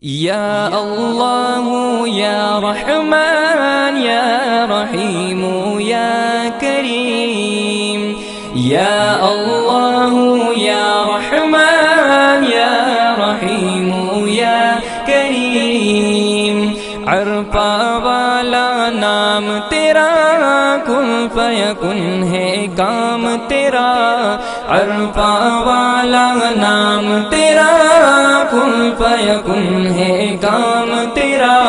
या अल्लाह या रहमान या रहीम या करीम। या अल्लाह या रहमान या रहीम या करीम। अरफा वाला नाम तेरा, कुन फयकुन है काम तेरा। अरफा वाला नाम तेरा, कुन फयकुन है काम तेरा।